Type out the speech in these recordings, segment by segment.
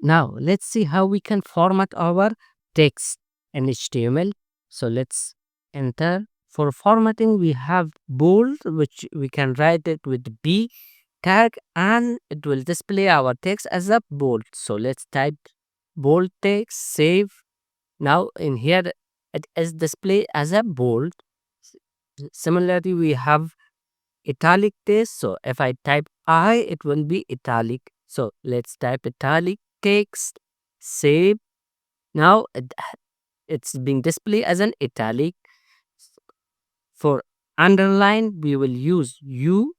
Now let's see how we can format our text in HTML. So let's enter. For formatting, we have bold, which we can write it with B tag, and it will display our text as a bold. So let's type bold text, save. Now in here it is displayed as a bold. Similarly, we have italic text. So if I type I, it will be italic. So let's type italic text, save. Now it's being displayed as an italic. For underline, we will use U.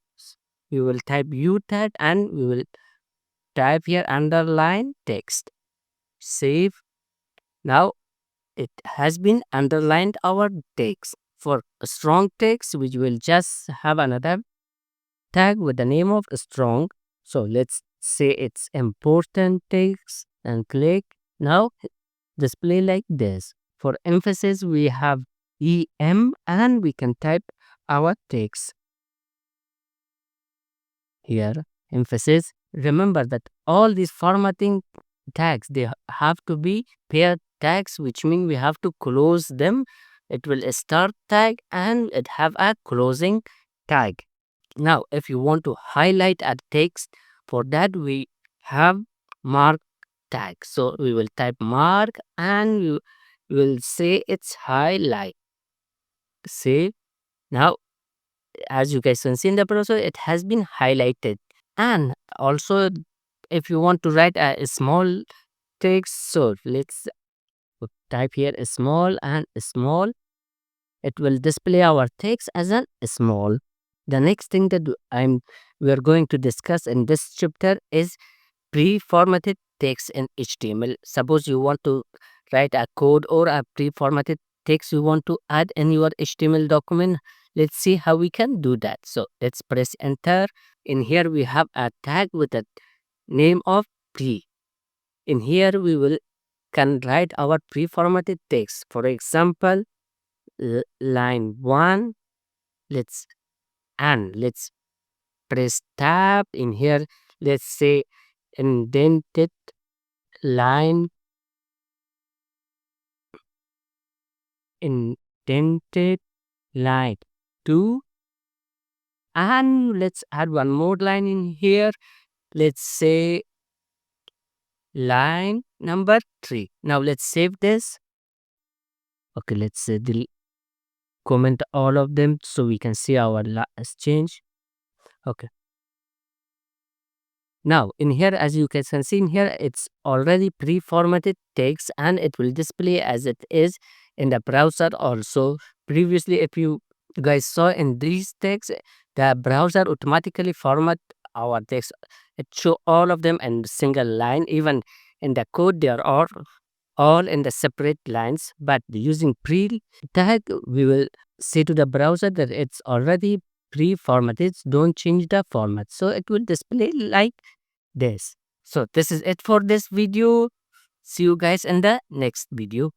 We will type U tag and we will type here underline text, save. Now it has been underlined our text. For strong text, we will just have another tag with the name of strong. So let's say it's important text and click. Now display like this. For emphasis, we have EM and we can type our text here. Emphasis. Remember that all these formatting tags, they have to be paired tags, which mean we have to close them. It will start tag and it have a closing tag. Now if you want to highlight a text, for that we have mark tag. So we will type mark and we will say it's highlight, save. Now as you guys can see in the browser, it has been highlighted. And also if you want to write a small text, so let's type here a small and a small. It will display our text as a small. The next thing that we are going to discuss in this chapter is pre-formatted text in HTML. Suppose you want to write a code or a pre-formatted text you want to add in your HTML document. Let's see how we can do that. So let's press enter. In here we have a tag with the name of pre. In here we will can write our pre-formatted text. For example, line 1. Let's press tab. In here let's say indented line, indented line 2, and let's add one more line in here. Let's say line number 3. Now let's save this. Okay, let's comment all of them so we can see our last change. Okay. Now in here, as you can see in here, it's already pre-formatted text and it will display as it is in the browser also. Previously, if you guys saw in these texts, the browser automatically format our text. It show all of them in single line. Even in the code, they are all in the separate lines. But using pre tag, we will say to the browser that it's already pre-formatted. Don't change the format. So it will display like this. So this is it for this video. See you guys in the next video.